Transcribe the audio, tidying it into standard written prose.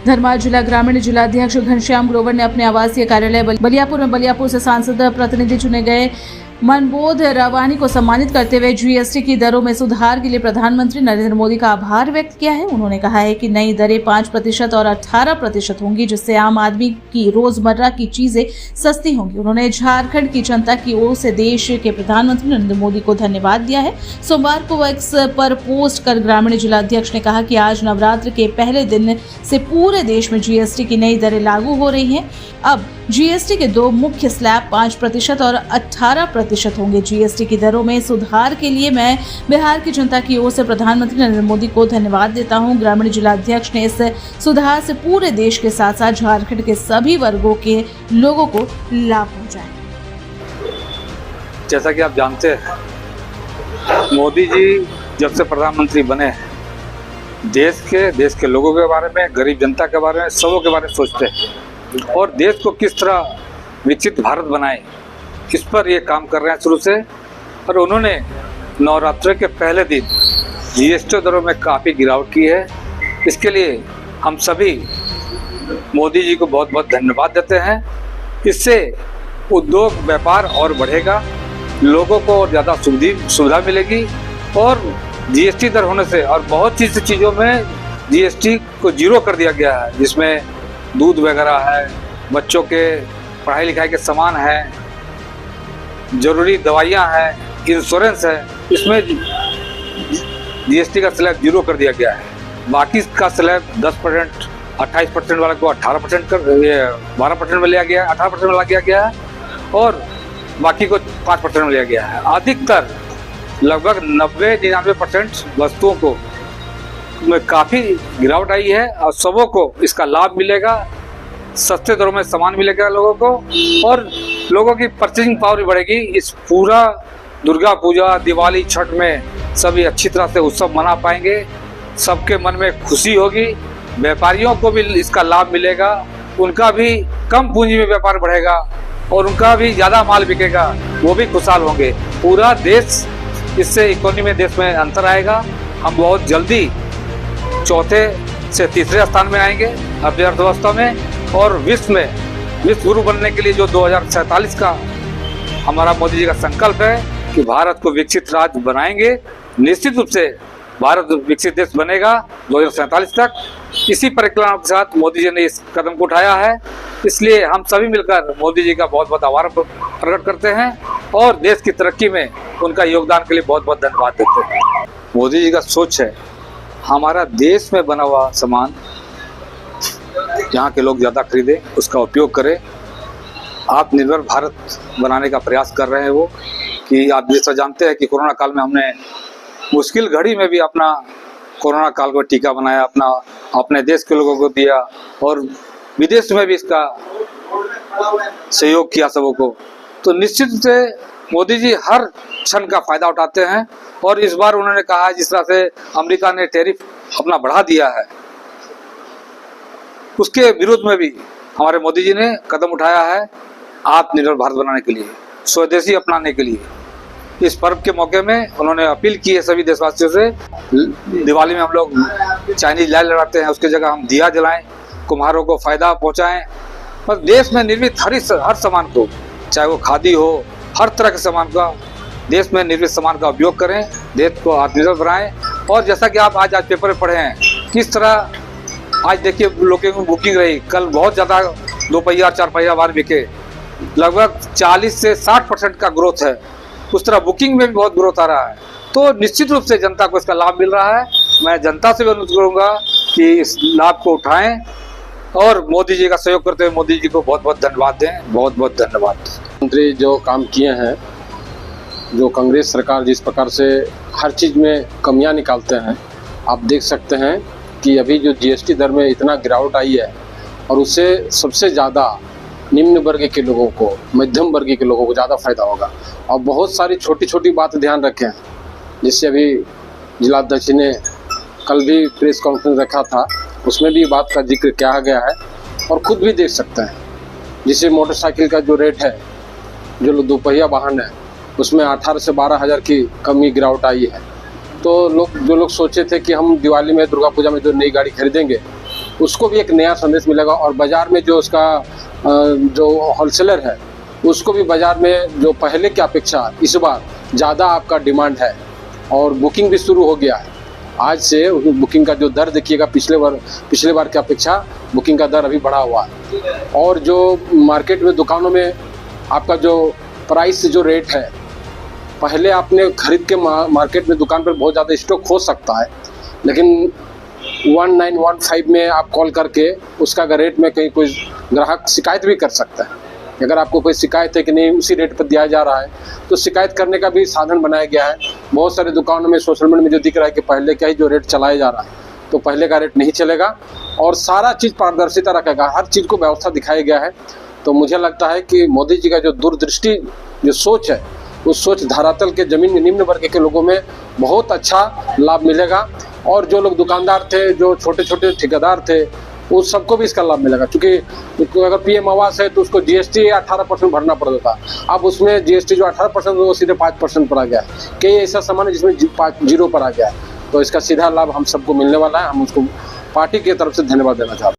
धर्माल जिला ग्रामीण जिलाध्यक्ष घनश्याम ग्रोवर ने अपने आवासीय कार्यालय बलियापुर में बलियापुर से सांसद प्रतिनिधि चुने गए मनबोध रावानी को सम्मानित करते हुए जीएसटी की दरों में सुधार के लिए प्रधानमंत्री नरेंद्र मोदी का आभार व्यक्त किया है। उन्होंने कहा है कि नई दरें 5% और 18% होंगी, जिससे आम आदमी की रोजमर्रा की चीजें सस्ती होंगी। उन्होंने झारखंड की जनता की ओर से देश के प्रधानमंत्री नरेंद्र मोदी को धन्यवाद दिया है। सोमवार को एक्स पर पोस्ट कर ग्रामीण जिलाध्यक्ष ने कहा कि आज नवरात्र के पहले दिन से पूरे देश में जीएसटी की नई दरें लागू हो रही हैं। अब जीएसटी के दो मुख्य स्लैब 5% और 18% होंगे। जीएसटी की दरों में सुधार के लिए मैं बिहार की जनता की ओर से प्रधानमंत्री नरेंद्र मोदी को धन्यवाद देता हूं। ग्रामीण जिलाध्यक्ष ने इस सुधार से पूरे देश के साथ साथ झारखंड के सभी वर्गों के लोगों को लाभ पहुंचाए। जैसा कि आप जानते हैं, मोदी जी जब से प्रधानमंत्री बने देश के लोगों के बारे में, गरीब जनता के बारे में, सबों के बारे में सोचते हैं और देश को किस तरह विकसित भारत बनाए, इस पर ये काम कर रहे हैं शुरू से। और उन्होंने नवरात्र के पहले दिन जीएसटी दरों में काफ़ी गिरावट की है। इसके लिए हम सभी मोदी जी को बहुत बहुत धन्यवाद देते हैं। इससे उद्योग व्यापार और बढ़ेगा, लोगों को और ज़्यादा सुविधा मिलेगी। और जीएसटी दर होने से और बहुत चीज़ों में जीएसटी को जीरो कर दिया गया है, जिसमें दूध वगैरह है, बच्चों के पढ़ाई लिखाई के सामान है, जरूरी दवाइयाँ हैं, इंश्योरेंस है, इसमें जीएसटी का स्लैब जीरो कर दिया गया है। बाकी का स्लैब 10%, 28% वाला को 18% कर 12% में लिया गया है, 18% में लिया गया है और बाकी को 5% में लिया गया है। अधिकतर लगभग 90-99% वस्तुओं को में काफ़ी गिरावट आई है और सबों को इसका लाभ मिलेगा। सस्ते दरों में सामान मिलेगा लोगों को और लोगों की परचेजिंग पावर भी बढ़ेगी। इस पूरा दुर्गा पूजा, दिवाली, छठ में सभी अच्छी तरह से उत्सव मना पाएंगे। सबके मन में खुशी होगी, व्यापारियों को भी इसका लाभ मिलेगा, उनका भी कम पूंजी में व्यापार बढ़ेगा और उनका भी ज़्यादा माल बिकेगा, वो भी खुशहाल होंगे। पूरा देश इससे इकोनॉमी में देश में अंतर आएगा। हम बहुत जल्दी चौथे से तीसरे स्थान में आएंगे अपनी अर्थव्यवस्था में और विश्व गुरु बनने के लिए जो 2047 का हमारा मोदी जी का संकल्प है कि भारत को विकसित राज्य बनाएंगे। निश्चित रूप से भारत विकसित देश बनेगा 2047 तक। इसी परिकल्पना के साथ मोदी जी ने इस कदम को उठाया है। इसलिए हम सभी मिलकर मोदी जी का बहुत बहुत आभार प्रकट करते हैं और देश की तरक्की में उनका योगदान के लिए बहुत बहुत धन्यवाद देते हैं। मोदी जी का सोच है हमारा देश में बना हुआ सामान यहाँ के लोग ज़्यादा खरीदें, उसका उपयोग करें। आत्मनिर्भर भारत बनाने का प्रयास कर रहे हैं वो कि आप जैसा जानते हैं कि कोरोना काल में हमने मुश्किल घड़ी में भी अपना कोरोना काल को टीका बनाया, अपने देश के लोगों को दिया और विदेश में भी इसका सहयोग किया सबों को। तो निश्चित रूप से मोदी जी हर क्षण का फायदा उठाते हैं और इस बार उन्होंने कहा जिस तरह से अमेरिका ने टैरिफ अपना बढ़ा दिया है, उसके विरोध में भी हमारे मोदी जी ने कदम उठाया है आत्मनिर्भर भारत बनाने के लिए, स्वदेशी अपनाने के लिए। इस पर्व के मौके में उन्होंने अपील की है सभी देशवासियों से, दिवाली में हम लोग चाइनीज लाइट लगाते हैं, उसकी जगह हम दिया जलाएं, कुम्हारों को फायदा पहुंचाएं और देश में निर्मित हर सामान को, चाहे वो खादी हो, हर तरह के सामान का, देश में निर्मित सामान का उपयोग करें, देश को आत्मनिर्भर बनाएं। और जैसा कि आप आज पेपर में पढ़े हैं किस तरह आज देखिए लोगों की बुकिंग रही, कल बहुत ज़्यादा 2 पहिया 4 पहिया वाहन बिके, लगभग 40 से 60% का ग्रोथ है। उस तरह बुकिंग में भी बहुत ग्रोथ आ रहा है। तो निश्चित रूप से जनता को इसका लाभ मिल रहा है। मैं जनता से भी अनुरोध करूँगा कि इस लाभ को उठाएं और मोदी जी का सहयोग करते हुए मोदी जी को बहुत बहुत धन्यवाद दें। बहुत बहुत धन्यवाद। मंत्री जो काम किए हैं, जो कांग्रेस सरकार जिस प्रकार से हर चीज़ में कमियां निकालते हैं, आप देख सकते हैं कि अभी जो जीएसटी दर में इतना गिरावट आई है और उससे सबसे ज़्यादा निम्न वर्ग के लोगों को, मध्यम वर्ग के लोगों को ज़्यादा फायदा होगा। और बहुत सारी छोटी छोटी बातें ध्यान रखें, जिससे अभी जिलाध्यक्ष ने कल भी प्रेस कॉन्फ्रेंस रखा था, उसमें भी बात का जिक्र किया गया है और खुद भी देख सकते हैं। जैसे मोटरसाइकिल का जो रेट है, जो 2 पहिया वाहन है, उसमें 18 से 12 हज़ार की कमी गिरावट आई है। तो जो लोग सोचे थे कि हम दिवाली में, दुर्गा पूजा में जो नई गाड़ी खरीदेंगे, उसको भी एक नया संदेश मिलेगा और बाज़ार में जो उसका जो होलसेलर है उसको भी बाज़ार में जो पहले की अपेक्षा इस बार ज़्यादा आपका डिमांड है और बुकिंग भी शुरू हो गया है। आज से बुकिंग का जो दर देखिएगा पिछले बार की अपेक्षा बुकिंग का दर अभी बढ़ा हुआ है। और जो मार्केट में दुकानों में आपका जो प्राइस जो रेट है, पहले आपने खरीद के मार्केट में दुकान पर बहुत ज़्यादा स्टॉक हो सकता है, लेकिन 1915 में आप कॉल करके उसका अगर रेट में कहीं कोई ग्राहक शिकायत भी कर सकता है। अगर आपको कोई शिकायत है कि नहीं उसी रेट पर दिया जा रहा है तो शिकायत करने का भी साधन बनाया गया है। बहुत सारे दुकानों में सोशल मीडिया में जो दिख रहा है कि पहले का ही जो रेट चलाया जा रहा है, तो पहले का रेट नहीं चलेगा और सारा चीज़ पारदर्शिता रखेगा, हर चीज़ को व्यवस्था दिखाया गया है। तो मुझे लगता है कि मोदी जी का जो दूरदृष्टि जो सोच है, उस सोच धरातल के जमीन निम्न वर्ग के लोगों में बहुत अच्छा लाभ मिलेगा। और जो लोग दुकानदार थे, जो छोटे छोटे ठेकेदार थे, उस सबको भी इसका लाभ मिलेगा। क्योंकि अगर पीएम आवास है तो उसको जीएसटी 18% भरना पड़ता था, अब उसमें जीएसटी जो 18% वो सीधे 5% पर आ गया है। कई ऐसा सामान है जिसमें 0 पर आ गया है, तो इसका सीधा लाभ हम सबको मिलने वाला है। हम उसको पार्टी की तरफ से धन्यवाद देना चाहते हैं।